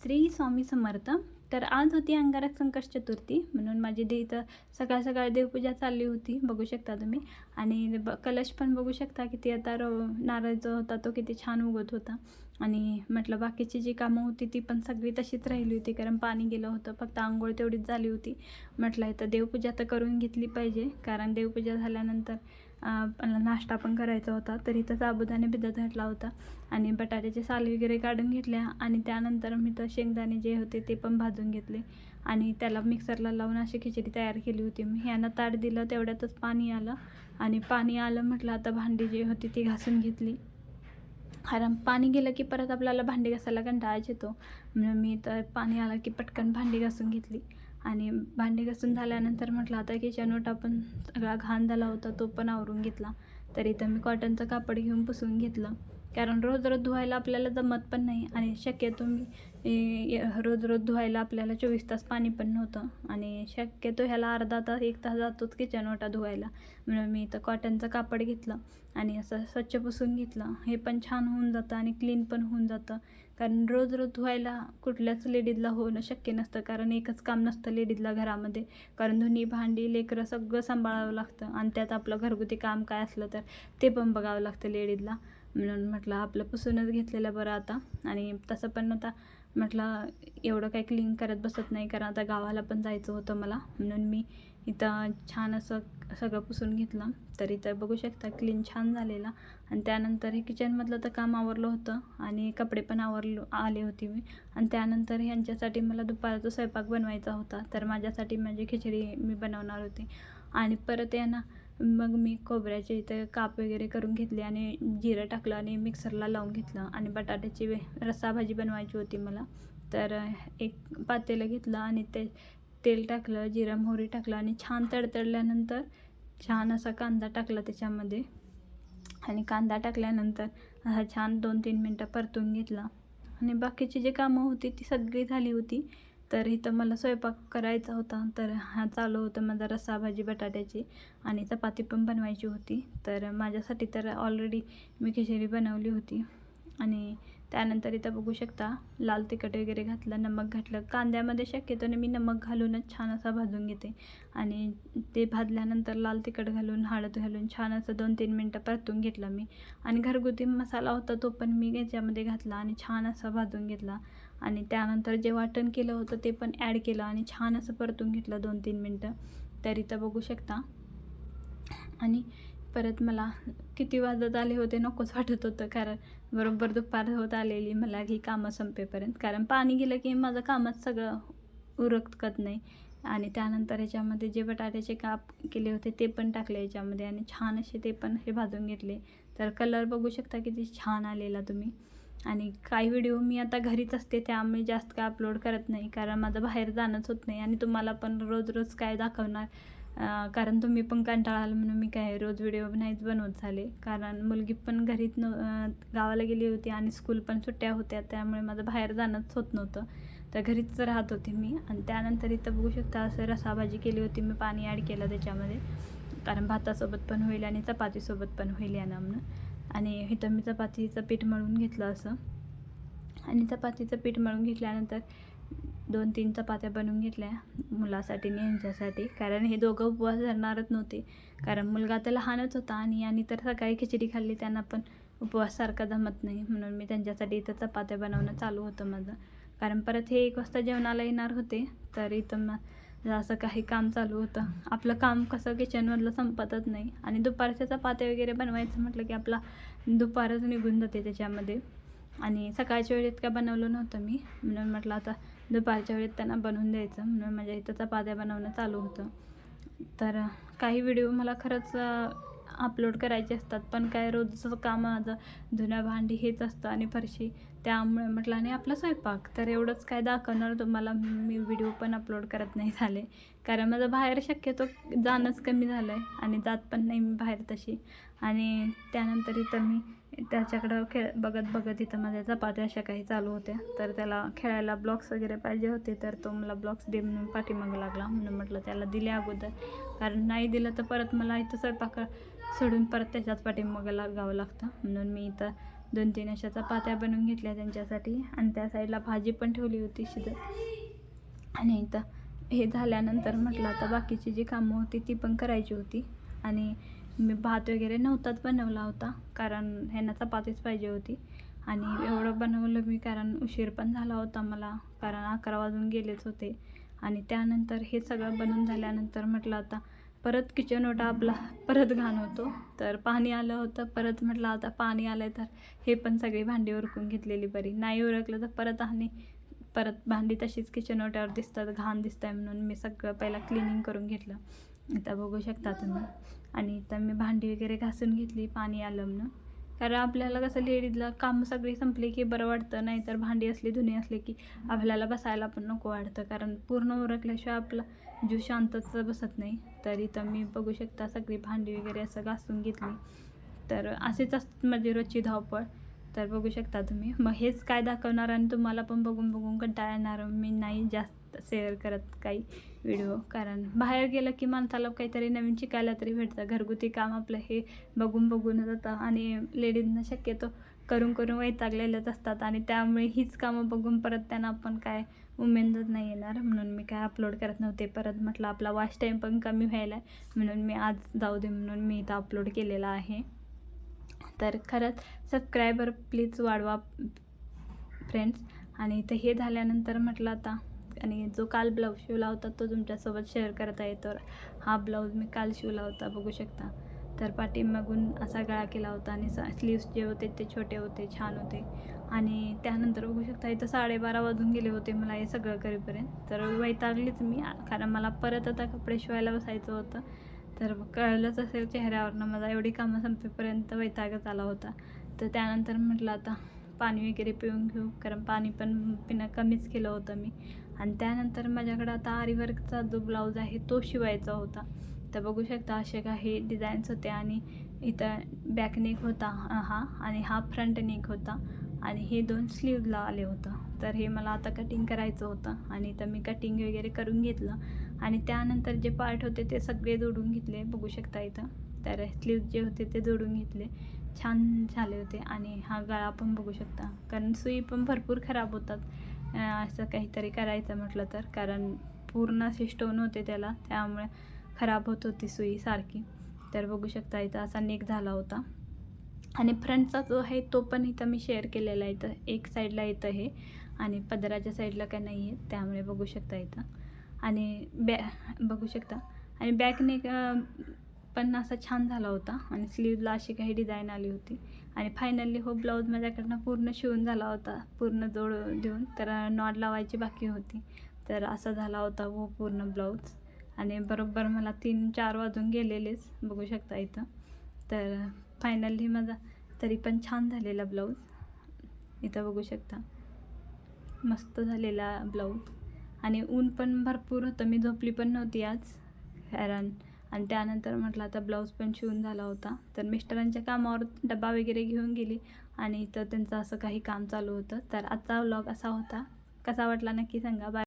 श्री स्वामी समर्थ. तर आज होती अंगारक संकष्ट चतुर्थी, म्हणून माझी इथं सकाळ सकाळ देवपूजा चालली होती, बघू शकता तुम्ही. आणि कलश पण बघू शकता किती आता नारळ जो होता तो किती छान उगत होता. आणि म्हटलं बाकीची जी कामं होती ती पण सगळी तशीच राहिली होती, कारण पाणी गेलं होतं, फक्त आंघोळ तेवढीच झाली होती. म्हटलं इथं देवपूजा तर करून घेतली पाहिजे, कारण देवपूजा झाल्यानंतर नाश्ता पण करायचा होता. तर इथं साबुदाणे भिजत घातला होता आणि बटाट्याचे साल वगैरे काढून घेतल्या. आणि त्यानंतर मी तर शेंगदाणे जे होते ते पण भाजून घेतले आणि त्याला मिक्सरला लावून अशी खिचडी तयार केली होती. मी यांना ताट दिलं, तेवढ्यातच पाणी आलं. आणि पाणी आलं म्हटलं आता भांडी जी होती ती घासून घेतली, कारण पाणी गेलं की परत आपल्याला भांडी घासायला कंटाळाच येतो. म्हणून मी तर पाणी आलं की पटकन भांडी घासून घेतली. आणि भांडी घासून झाल्यानंतर म्हटलं आता किचन ओटा पण सगळा घाण झाला होता, तो पण आवरून घेतला. तर इथं मी कॉटनचं कापड घेऊन पुसून घेतलं, कारण रोज रोज धुवायला आपल्याला जमत पण नाही. आणि शक्यतो मी रोज रोज धुवायला आपल्याला 24 तास पाणी पण नव्हतं, आणि शक्यतो ह्याला अर्धा तास 1 तास जातोच किचन ओटा धुवायला. म्हणून मी इथं कॉटनचं कापड घेतलं आणि असं स्वच्छ पुसून घेतलं. हे पण छान होऊन जातं आणि क्लीन पण होऊन जातं, कारण रोज रोज धुवायला कुठल्याच लेडीजला होणं शक्य नसतं, कारण एकच काम नसतं लेडीजला घरामध्ये, कारण धुणी भांडी लेकरं सगळं सांभाळावं लागतं. आणि त्यात आपलं घरगुती काम काय असलं तर ते पण बघावं लागतं लेडीजला. म्हणून म्हटलं आपलं पुसूनच घेतलेलं बरं आता. आणि तसं पण आता म्हटलं एवढं काही क्लीन करत बसत नाही, कारण आता गावाला पण जायचं होतं मला. म्हणून मी इथं छान असं सगळं पुसून घेतलं. तर इथं बघू शकता क्लीन छान झालेला. आणि त्यानंतर हे किचनमधलं तर काम आवरलं होतं आणि कपडे पण आले होते मी. आणि त्यानंतर ह्यांच्यासाठी मला दुपारचा स्वयंपाक बनवायचा होता, तर माझ्यासाठी माझी खिचडी मी बनवणार होते. आणि परत यांना मग मी खोबऱ्याचे इथं काप वगैरे करून घेतले आणि जिरं टाकलं आणि मिक्सरला लावून घेतलं. आणि बटाट्याची रस्सा भाजी बनवायची होती मला. तर एक पातेलं घेतलं आणि ते तेल टाकलं, जिरं मोहरी टाकलं आणि छान तडतडल्यानंतर छान असा कांदा टाकला त्याच्यामध्ये. आणि कांदा टाकल्यानंतर हा छान 2-3 मिनटं परतून घेतला. आणि बाकीची जी कामं होती ती सगळी झाली होती. तर इथं मला स्वयंपाक करायचा होता, तर हा चालू होतं माझा रस्सा भाजी बटाट्याची. आणि चपाती पण बनवायची होती. तर माझ्यासाठी तर ऑलरेडी मी खिचडी बनवली होती. आणि त्यानंतर इथं बघू शकता लाल तिखट वगैरे घातलं, नमक घातलं. कांद्यामध्ये शक्यतोने मी नमक घालूनच छान असा भाजून घेते. आणि ते भाजल्यानंतर लाल तिखट घालून हळद घालून छान असं 2-3 मिनटं परतून घेतलं मी. आणि घरगुती मसाला होता तो पण मी याच्यामध्ये घातला आणि छान असा भाजून घेतला. आणि त्यानंतर जे वाटण केलं होतं ते पण ॲड केलं आणि छान असं परतून घेतलं 2-3 मिनटं. तर इथं बघू शकता. आणि परत मला किती वाजत आले होते नकोच वाटत होतं, कारण बरोबर दुपार होत आलेली मला ही कामं संपेपर्यंत, कारण पाणी गेलं की माझं कामच सगळं उरकत नाही. आणि त्यानंतर ह्याच्यामध्ये जे बटाट्याचे काप केले होते ते पण टाकले याच्यामध्ये आणि छान असे ते पण हे भाजून घेतले. तर कलर बघू शकता किती छान आलेला तुम्ही. आणि काही व्हिडिओ मी आता घरीच असते त्यामुळे जास्त काय अपलोड करत नाही, कारण माझं बाहेर जाणंच होत नाही आणि तुम्हाला पण रोज रोज काय दाखवणार, कारण तुम्ही पण कंटाळाल म्हणून मी काय रोज व्हिडिओ नाहीच बनवत झाले, कारण मुलगी पण घरीच गावाला गेली होती आणि स्कूल पण सुट्ट्या होत्या, त्यामुळे माझं बाहेर जाणंच होत नव्हतं. तर घरीच राहत होते मी. आणि त्यानंतर इथं बघू शकता असं रस्सा भाजी केली होती मी, पाणी ॲड केलं त्याच्यामध्ये, कारण भातासोबत पण होईल आणि चपातीसोबत पण होईल यानं म्हणून. आणि इथं मी चपातीचं पीठ मळून घेतलं असं. आणि चपातीचं पीठ मळून घेतल्यानंतर 2-3 चपात्या बनवून घेतल्या मुलासाठी आणि ह्यांच्यासाठी, कारण हे दोघं उपवास धरणारच नव्हते, कारण मुलगा तर लहानच होता आणि तर सकाळी खिचडी खाल्ली, त्यांना पण उपवाससारखा जमत नाही. म्हणून मी त्यांच्यासाठी इथं चपात्या बनवणं चालू होतं माझं, कारण परत हे 1 वाजता जेवणाला येणार होते. तर इथं असं काही काम चालू होतं. आपलं काम कसं किचनमधलं संपतच नाही, आणि दुपारच्या चपात्या वगैरे बनवायचं म्हटलं की आपला दुपारच निघून जाते त्याच्यामध्ये. आणि सकाळच्या वेळेत काय बनवलं नव्हतं मी, म्हणून म्हटलं आता दुपारच्या वेळेत त्यांना बनवून द्यायचं, म्हणून माझ्या इथं चपात्या बनवणं चालू होतं. तर काही व्हिडिओ मला खरंच अपलोड करायचे असतात, पण काय रोजचं काम माझं धुणं भांडी हेच असतं आणि फरशी, त्यामुळे म्हटलं आणि आपला स्वयंपाक, तर एवढंच काय दाखवणार तुम्हाला. मी व्हिडिओ पण अपलोड करत नाही झाले, कारण माझं बाहेर शक्यतो जाणंच कमी झालं आहे आणि जात पण नाही मी बाहेर तशी. आणि त्यानंतर इथं मी त्याच्याकडं बघत बघत इथं माझ्या चपात्या अशा काही चालू होत्या. तर त्याला खेळायला ब्लॉक्स वगैरे पाहिजे होते, तर तो मला ब्लॉक्स दे म्हणून पाठीमागं लागला. म्हणून म्हटलं त्याला दिले अगोदर, कारण नाही दिलं तर परत मला इथं स्वयंपाक सोडून परत त्याच्याच पाठीमागं लागावं लागतं. म्हणून मी इथं 2-3 अशा चपात्या बनवून घेतल्या त्यांच्यासाठी आणि त्या साईडला भाजी पण ठेवली होती शिजत. आणि इथं हे झाल्यानंतर म्हटलं आता बाकीची जी कामं होती ती पण करायची होती. आणि मी भात वगैरे नव्हताच बनवला होता कारण ह्यांना चपातीच पाहिजे होती. आणि एवढं बनवलं मी कारण उशीर पण झाला होता मला, कारण 11 वाजून गेलेच होते. आणि त्यानंतर हे सगळं बनवून झाल्यानंतर म्हटलं आता परत किचन ओटा आपला परत घाण होतो. तर पाणी आलं होतं, परत म्हटलं आता पाणी आलं तर हे पण सगळी भांडी उरकून घेतलेली बरी. नाही उरकलं तर परत भांडी तशीच किचन ओट्यावर दिसतात, घाण दिसत आहे, म्हणून मी सगळं पहिला क्लिनिंग करून घेतलं. इथं बघू शकता तुम्ही. आणि इथं मी भांडी वगैरे घासून घेतली पाणी आलं म्हणून. कारण आपल्याला कसं लेडीजला काम सगळी संपली की बरं वाटतं, नाहीतर भांडी असली धुणी असली की आपल्याला बसायला पण नको वाटतं, कारण पूर्ण उरकल्याशिवाय आपला जीव शांतच बसत नाही. तर इथं मी बघू शकता सगळी भांडी वगैरे असं घासून घेतली. तर असेच असतात माझी रोजची धावपळ. तर बघू शकता तुम्ही. मग हेच काय दाखवणार आणि तुम्हाला पण बघून बघून कंटाळा येणार. मी नाही जास्त शेअर करत काही व्हिडिओ, कारण बाहेर गेलं की माणसाला काहीतरी नवीन शिकायला तरी भेटतं. घरगुती काम आपलं हे बघून बघूनच जातं आणि लेडीजना शक्यतो करून करून वैतागलेलेच असतात आणि त्यामुळे हीच कामं बघून परत त्यांना पण काय उमेदच नाही येणार. म्हणून मी काय अपलोड करत नव्हते. परत म्हटलं आपला वॉच टाईम पण कमी व्हायला आहे, म्हणून मी आज जाऊ दे म्हणून मी इथं अपलोड केलेला आहे. तर खरंच सबस्क्रायबर प्लीज वाढवा फ्रेंड्स. आणि इथं हे झाल्यानंतर म्हटलं आता, आणि जो काल ब्लाऊज शिवला होता तो तुमच्यासोबत शेअर करता येतो. हा ब्लाऊज मी काल शिवला होता, बघू शकता. तर पाठीमागून असा गळा केला होता आणि स्लीव्स जे होते ते छोटे होते, छान होते. आणि त्यानंतर बघू शकता इथं 12:30 वाजून गेले होते मला हे सगळं करेपर्यंत. तर वैतागलीच मी, कारण मला परत आता कपडे शिवायला बसायचं होतं. तर कळलंच असेल चेहऱ्यावरनं मला एवढी कामं संपेपर्यंत वैतागच आला होता. तर त्यानंतर म्हटलं आता पाणी वगैरे पिऊन घेऊ, कारण पाणी पण पिणं कमीच केलं होतं मी. आणि त्यानंतर माझ्याकडं आता आरीवर्कचा जो ब्लाऊज आहे तो शिवायचा होता. तर बघू शकता असे काही डिझाईन्स होते. आणि इथं बॅक नेक होता हा, आणि हा फ्रंट नेक होता, आणि हे 2 स्लीवला आले होतं. तर हे मला आता कटिंग करायचं होतं आणि इथं मी कटिंग वगैरे करून घेतलं. आणि त्यानंतर जे पार्ट होते ते सगळे जोडून घेतले, बघू शकता इथं. तर स्लीव्ज जे होते ते जोडून घेतले, छान झाले होते. आणि हा गळा पण बघू शकता, कारण सुई पण भरपूर खराब होतात असं काहीतरी करायचं म्हटलं तर, कारण पूर्ण असे स्टोन होते त्याला, त्यामुळे खराब होत होती सुई सारखी. तर बघू शकता इथं असा नेक झाला होता. आणि फ्रंटचा जो आहे तो पण इथं मी शेअर केलेला आहे. इथं एक साईडला येतं हे, आणि पदराच्या साईडला काय नाही आहे, त्यामुळे बघू शकता इथं. आणि बघू शकता. आणि बॅक नेक पण असा छान झाला होता, आणि स्लीवला अशी काही डिझाईन आली होती. आणि फायनली हो ब्लाऊज माझ्याकडनं पूर्ण शिवून झाला होता, पूर्ण जोड देऊन. तर नॉट लावायची बाकी होती. तर असा झाला होता हो पूर्ण ब्लाऊज. आणि बरोबर मला 3-4 वाजून गेलेलेच, बघू शकता इथं. तर फायनली माझा तरी पण छान झालेला ब्लाऊज इथं बघू शकता, मस्त झालेला ब्लाऊज. आणि ऊन पण भरपूर होतं, मी झोपली पण नव्हती आज कारण. आणि त्यानंतर म्हटलं आता ब्लाऊज पण शिवून झाला होता. तर मिस्टरांच्या कामावर डबा वगैरे घेऊन गेली, आणि इथं त्यांचं असं काही काम चालू होतं. तर आजचा व्लॉग असा होता, कसा वाटला नक्की सांगा. बाय.